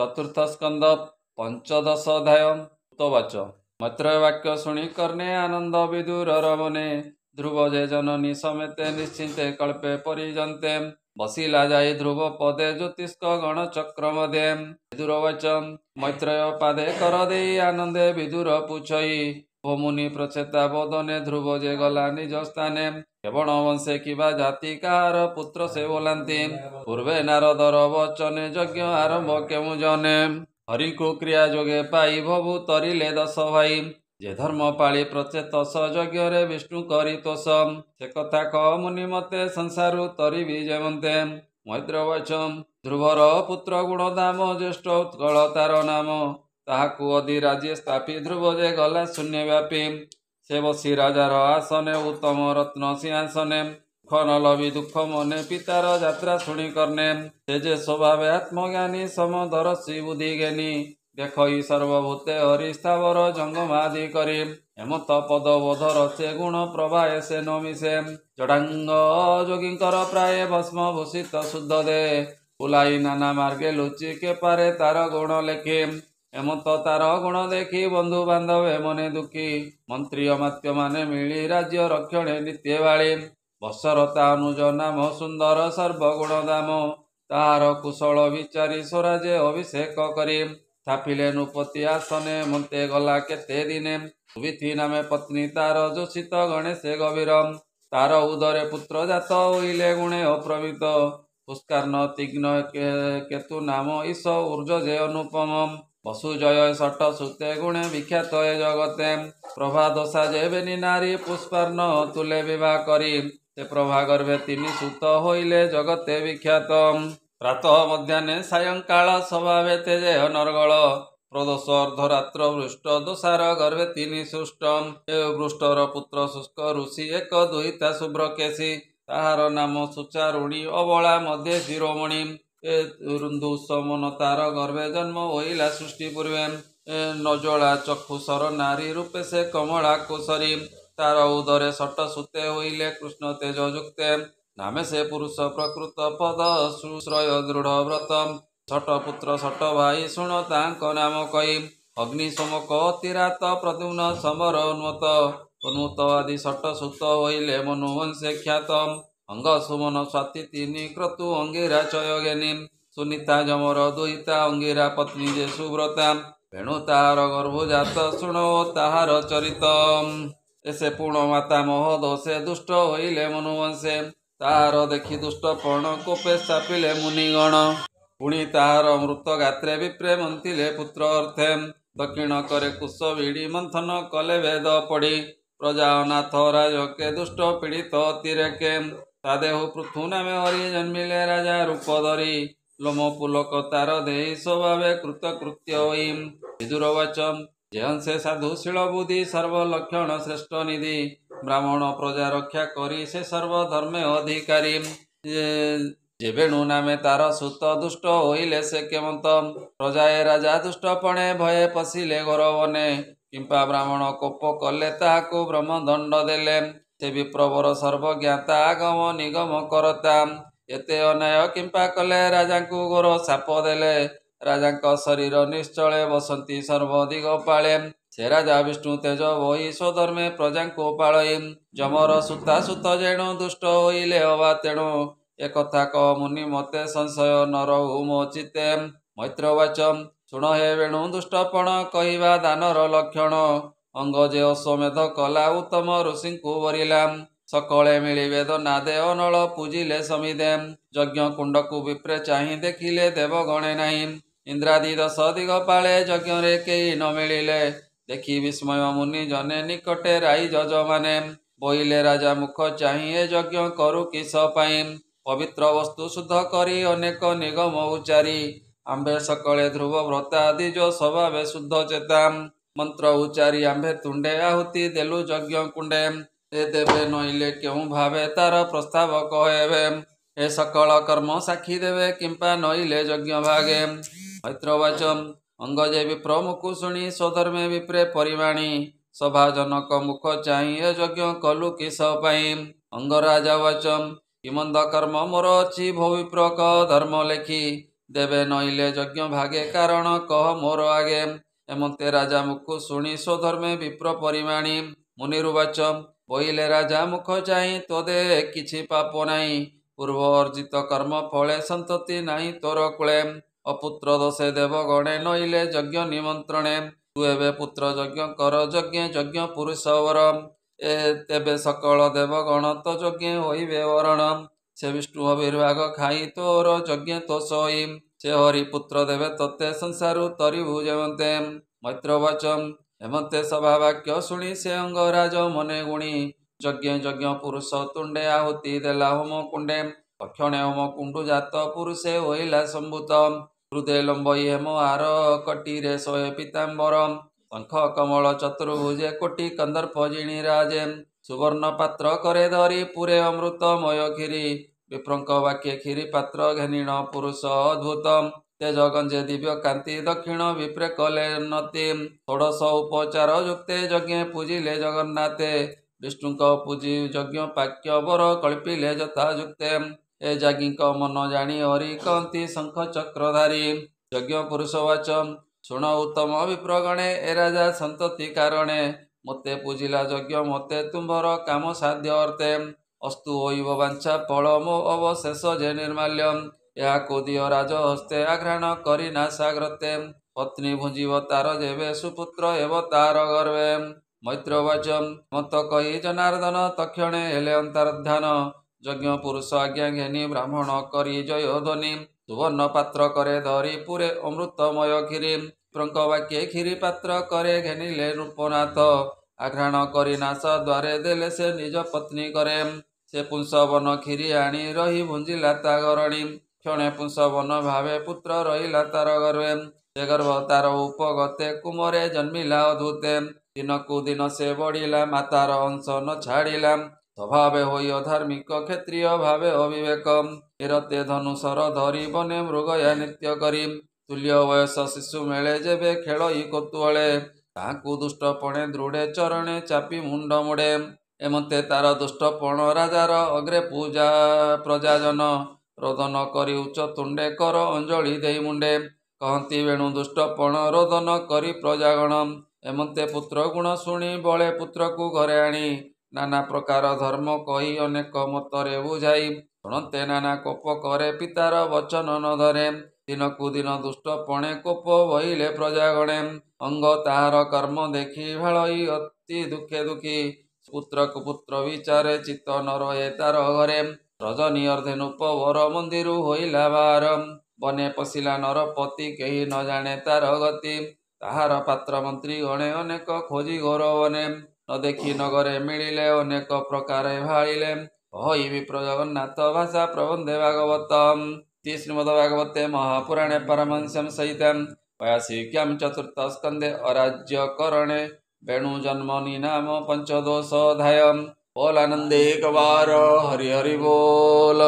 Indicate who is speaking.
Speaker 1: चतुर्थ स्कंद पंचदश अध्याय उतवाच। मैत्रेय वाक्य शुणी कर्णे आनंद विदुर रमने ध्रुव जे जननी समेते निश्चिंते कल्पे परिजन्ते बसिला जाई ध्रुव पदे ज्योतिष्क गण चक्र मध्ये। विदुरवाच मैत्रेय पादे कर देई आनंदे विदुर पूछई भो मुनि प्रचेता बोधने ध्रुव जे गला निज स्थाने केवण वंशे किबा जाति कहार पुत्र से बोलांती पूर्वे नारदर वचने यज्ञ आरंभ केमु जने हरि को क्रिया जोगे पाई भवु तरिले दश भाई जे धर्म पाଳି प्रचेत यज्ञ रे विष्णु करी तोष से कथा कह मुनि मते संसारु तरिबि जेमन्ते। मैत्रेय ध्रुवर पुत्र गुणधाम ज्येष्ठ उत्कल तार नाम ताहाकु अधि राज्य स्थापी ध्रुव जे गला शून्य व्यापी से बसी राजार आसने उत्तम रत्न सिंहासने दुख न लभी दुख मने पितार यात्रा शुणी कर्णे से जे स्वभावे आत्मज्ञानी समदर्शी बुद्धि ज्ञानी देखई सर्वभूते हरि स्थावर जंगमादि करी हेमत पद बोधर से गुण प्रभाए से नमिसे जडांग जोगींकर प्राय भस्म भूषित शुद्ध दे बुलाई नाना मार्गे लुचि के पारे तार गुण लेखी हेमत तार गुण देखी बंधु बांधव मने दुखी मंत्री अमात्य माने मिली राज्य रक्षणे नित्य बाळी बसरता अनुज नाम सुंदर सर्वगुण दाम ताहार कुशल विचारी स्वराजे अभिषेक करी स्थापिले नृपति आसने मन्ते गला केते दिने सुविथि नामे पत्नी तार जोषित गणेश गभीर तार उदरे पुत्र जात होइले गुणे अप्रमित पुष्कर्ण तीघ्न केतु नाम ईश ऊर्जे अनुपम वसु जय सट सुते गुणे विख्यात ए जगते प्रभा दशा जेबेनी नारी पुष्पार्ण तुले विवाह करी से प्रभा गर्भे तीनि सुत होइले जगते विख्यात प्रातः मध्याह्ने सायंकाल स्वभावे तेजे नरगल प्रदोष अर्धरात्र वृष्ट दोषार गर्भे तीनि सुष्ट वृष्टर पुत्र शुष्क ऋषि एक दुहिता शुभ्र केशी ताहार नाम सुचारुणी अबला मध्य शिरोमणि रुन्दुसमन तार गर्भे जन्म होइला सृष्टि पूर्वे नजोला चक्षुसर नारी रूपे से कमला कुशरी तार उदरे सट सुते होइले कृष्ण तेज युक्ते नामे से पुरुष प्रकृत पद सुश्रय दृढ़ व्रत छट पुत्र छट भाई शुण तांक नाम कई अग्नि सोमक अतिरात प्रद्युम्न समर उन्मत आदि छट सुत होइले मनुवंशे ख्यात अंग सुमन स्वाति तीनि क्रतु अंगिरा चयज्ञानी सुनीता जमर दुहिता अंगिरा पत्नी जे सुव्रता वेणु ताहार गर्भजात शुण ताहार चरित एसे पूर्ण माता मोह दोषे दुष्ट होइले मनुवंशे ताहार देखि दुष्ट पर्ण कोपे चापिले मुनिगण पुणी ताहार मृत गात्रे विप्रे मंथिले पुत्र अर्थे दक्षिण करे कुश भिड़ी मंथन कले वेद पढ़ी प्रजा अनाथ राजके दुष्ट पीड़ित अतिरेके तादेहु पृथु नामे हरि जन्मिले राजा रूप धरी लोम पुलक तार देहि स्वभावे कृतकृत्य होई। विदुरवाच जेहंसे साधुशील बुद्धि सर्वलक्षण श्रेष्ठ निधि ब्राह्मण प्रजा रक्षा करी से सर्वधर्मे अधिकारी जेबेणु नामे तार सुत दुष्ट होइले से केमंत प्रजाए राजा दुष्टपणे भये पशिले घर वने किंपा ब्राह्मण कोप कले ताहाकु ब्रह्मदंड देले से विप्रवर सर्वज्ञाता आगम निगम करता एते अन्याय किंपा कले राजांकु घोर साप देले राजांक शरीर निश्चले बसंती सर्वदिग पाळे से राजा विष्णु तेज वही स्वधर्मे प्रजांको पाळई जमर सुता सुत जेणु दुष्ट होइले अवा तेणु एकथा कह मुनि मते संशय न रहु मो चित्ते। मैत्रेयवाच शुण हे वेणु दुष्टपण कहिबा दानर लक्षण अंग जे अश्वमेध कला उत्तम ऋषिंकु वरिला सकले मिली वेद नादे अनल पूजिले समिदे यज्ञ कुंडकु विप्रे चाहि देखिले देव गणे नाही इंद्रादि दश दिग पाळे यज्ञ रे केही न मिलिले देखि विस्मय मुनि जने निकटे राई जज माने बोइले राजा मुख चाहि ए यज्ञ करू किस पाई पवित्र वस्तु शुद्ध करी अनेक निगम उच्चारी आंबे सकले ध्रुव व्रता आदि जो स्वभावे शुद्ध चेता मंत्र उच्चारी आंबे तुंडे आहुति देलु यज्ञ कुंडे ए देवे नइले केउ भावे तार प्रस्ताव कहेबे ए सकल कर्म साक्षी देवे किंपा नइले यज्ञ भागे। मैत्रेयवाच अंग जे विप्र मुखु शुणी स्वधर्मे विप्रे परिमाणी सभाजनक मुख चाहि ए यज्ञ कलु किस पाई अंग राजा वाच किमंद कर्म मोर अछि भो विप्र क धर्म लेखी ଦେବେ ନଇଲେ ଯଜ୍ଞ ଭାଗେ କାରଣ କହ ମୋର ଆଗେ। ଏମନ୍ତେ ରାଜା ମୁଖ ଶୁଣି ସ୍ୱଧର୍ମେ ବିପ୍ର ପରିମାଣୀ। ମୁନିରୁବାଚ ବୋଇଲେ ରାଜା ମୁଖ ଚାହିଁ ତୋଦେ କିଛି ପାପ ନାହିଁ। ପୂର୍ବ ଅର୍ଜିତ କର୍ମ ଫଳେ ସନ୍ତତି ନାହିଁ ତୋର କୁଳେ। ଅପୁତ୍ର ଦୋଷେ ଦେବ ଗଣେ ନଇଲେ ଯଜ୍ଞ ନିମନ୍ତ୍ରଣେ। ତୁ ଏବେ ପୁତ୍ର ଯଜ୍ଞ କର ଯଜ୍ଞେ ଯଜ୍ଞ ପୁରୁଷ ବର। ତେବେ ସକଳ ଦେବ ଗଣ ତ ଯଜ୍ଞେ ହୋଇବେ ବରଣ। ସେ ବିଷ୍ଣୁ ଅବିର୍ଭାଗ ଖାଇ ତୋର ଯଜ୍ଞେ ତୋଷ ହୋଇ। ସେ ହରି ପୁତ୍ର ଦେବେ ତୋତେ ସଂସାରୁ ତରିବୁ ଯେମନ୍ତେ। ମୈତ୍ରବାଚ ହେମନ୍ତେ ସଭା ବାକ୍ୟ ଶୁଣି ସେ ଅଙ୍ଗରାଜ ମନେ ଗୁଣି। ଯଜ୍ଞେ ଯଜ୍ଞ ପୁରୁଷ ତୁଣ୍ଡେ ଆହୁତି ଦେଲା ହୋମ କୁଣ୍ଡେ। ତକ୍ଷଣେ ହୋମ କୁଣ୍ଡୁ ଜାତ ପୁରୁଷେ ହୋଇଲା ସମ୍ଭୂତ। ହୃଦେ ଲମ୍ବଇ ହେମ ଆର କଟିରେ ଶୋଏ ପୀତାମ୍ବର। ଶଙ୍ଖ କମଳ ଚତୁର୍ଭୁଜେ କୋଟି କନ୍ଦର୍ପ ଜିଣି ରାଜେ। ସୁବର୍ଣ୍ଣ ପାତ୍ର କରେ ଧରି ପୁରେ ଅମୃତମୟ କ୍ଷୀରି। ବିପ୍ରଙ୍କ ବାକ୍ୟେ କ୍ଷୀରି ପାତ୍ର ଘେନିଣ ପୁରୁଷ ଅଦ୍ଭୁତ। ତେଜ ଗଞ୍ଜେ ଦିବ୍ୟ କାନ୍ତି ଦକ୍ଷିଣ ବିପ୍ରେ କଲେ ଉନ୍ନତି। ଷୋଡ଼ଶ ଉପଚାର ଯୁକ୍ତେ ଯଜ୍ଞେ ପୂଜିଲେ ଜଗନ୍ନାଥେ। ବିଷ୍ଣୁଙ୍କ ପୂଜି ଯଜ୍ଞ ପାକ୍ୟ ବର କଳ୍ପିଲେ ଯଥା ଯୁକ୍ତେ। ଏ ଯାଜ୍ଞିକ ମନ ଜାଣି ହରି କହନ୍ତି ଶଙ୍ଖ ଚକ୍ରଧାରୀ। ଯଜ୍ଞ ପୁରୁଷ ବାଚ ଶୁଣ ଉତ୍ତମ ବିପ୍ରଗଣେ ଏ ରାଜା ସନ୍ତତି କାରଣେ। ମୋତେ ପୂଜିଲା ଯଜ୍ଞ ମୋତେ ତୁମ୍ଭର କାମ ସାଧ୍ୟ ଅର୍ଥେ। ଅସ୍ତୁ ହୋଇବ ବାଞ୍ଛା ଫଳ ମୋ ଅବଶେଷ ଯେ ନିର୍ମାଲ୍ୟ। ଏହାକୁ ଦିଅ ରାଜ ହସ୍ତେ ଆଘ୍ରାଣ କରି ନାଶାଗ୍ରତେ। ପତ୍ନୀ ଭୁଞ୍ଜିବ ତାର ଯେବେ ସୁପୁତ୍ର ହେବ ତାର ଗର୍ଭେ। ମୈତ୍ରବାଚ ମତ କହି ଜନାର୍ଦ୍ଦନ ତକ୍ଷଣେ ହେଲେ ଅନ୍ତର୍ଧାନ। ଯଜ୍ଞ ପୁରୁଷ ଆଜ୍ଞା ଘେନି ବ୍ରାହ୍ମଣ କରି ଜୟ ଧ୍ୱନି। ସୁବର୍ଣ୍ଣ ପାତ୍ର କରେ ଧରି ପୁରେ ଅମୃତମୟ କ୍ଷୀରି। ବିପ୍ରଙ୍କ ବାକ୍ୟେ କ୍ଷୀରି ପାତ୍ର କରେ ଘେନିଲେ ନୃପନାଥ। ଆଘ୍ରାଣ କରି ନାଶ ଦ୍ୱାରେ ଦେଲେ ସେ ନିଜ ପତ୍ନୀ କରେ। ସେ ପୁଂସବନ କ୍ଷୀରି ଆଣି ରହି ଭୁଞ୍ଜିଲା ତା ଘରଣୀ। କ୍ଷଣେ ପୁଂସବନ ଭାବେ ପୁତ୍ର ରହିଲା ତାର ଗର୍ଭେ। ସେ ଗର୍ଭ ତାର ଉପଗତେ କୁମରେ ଜନ୍ମିଲା ଅଦ୍ଭୁତେ। ଦିନକୁ ଦିନ ସେ ବଢିଲା ମାତାର ଅଂଶ ନ ଛାଡ଼ିଲା। ସ୍ୱଭାବେ ହୋଇ ଅଧାର୍ମିକ କ୍ଷତ୍ରିୟ ଭାବେ ଅବିବେକ। ନିରତେ ଧନୁଶର ଧରି ବନେ ମୃଗୟା ନିତ୍ୟ କରି। ତୁଲ୍ୟ ବୟସ ଶିଶୁ ମେଳେ ଯେବେ ଖେଳଇ କୌତୂହଳେ। ତାହାକୁ ଦୁଷ୍ଟପଣେ ଦୃଢ଼େ ଚରଣେ ଚାପି ମୁଣ୍ଡ ମୋଡ଼େ। ଏମନ୍ତେ ତାର ଦୁଷ୍ଟପଣ ରାଜାର ଅଗ୍ରେ ପୂଜା ପ୍ରଜାଜନ। ରୋଦନ କରି ଉଚ୍ଚ ତୁଣ୍ଡେ କର ଅଞ୍ଜଳି ଦେଇ ମୁଣ୍ଡେ। କହନ୍ତି ବେଣୁ ଦୁଷ୍ଟପଣ ରୋଦନ କରି ପ୍ରଜାଗଣ। ଏମନ୍ତେ ପୁତ୍ର ଗୁଣ ଶୁଣି ବଳେ ପୁତ୍ରକୁ ଘରେ ଆଣି। ନାନା ପ୍ରକାର ଧର୍ମ କହି ଅନେକ ମତରେ ବୁଝାଇ। ଶୁଣନ୍ତେ ନାନା କୋପ କରେ ପିତାର ବଚନ ନ ଧରେ। ଦିନକୁ ଦିନ ଦୁଷ୍ଟପଣେ କୋପ ବହିଲେ ପ୍ରଜାଗଣେ। ଅଙ୍ଗ ତାହାର କର୍ମ ଦେଖି ଭାଳଇ ଅତି ଦୁଃଖେ ଦୁଃଖୀ। ପୁତ୍ରକୁ ପୁତ୍ର ବିଚାରେ ଚିତ୍ତ ନ ରହେ ତାର ଘରେ। ରଜନୀ ଅର୍ଦ୍ଧେ ନୃପ ବର ମନ୍ଦିରୁ ହୋଇଲା ବାହାର। ବନେ ପଶିଲା ନରପତି କେହି ନ ଜାଣେ ତାର ଗତି। ତାହାର ପାତ୍ର ମନ୍ତ୍ରୀ ଗଣେ ଅନେକ ଖୋଜି ଘୋର ବନେ। ନ ଦେଖି ନଗରେ ମିଳିଲେ ଅନେକ ପ୍ରକାରେ ଭାଳିଲେ। କହି ବିପ୍ର ଜଗନ୍ନାଥ ଭାଷା ପ୍ରବନ୍ଧେ ଭାଗବତମ୍। ଶ୍ରୀମଦ୍ ଭାଗବତେ ମହାପୁରାଣେ ପାରମହଂସ୍ୟାଂ ସହିତାଂ पयासिक्यां चतुर्थ स्कंदे अराज्य करणे वेणु जन्मनि नाम पंचदोषोऽध्यायम्। बोल आनंदे एक बार हरि हरि बोल।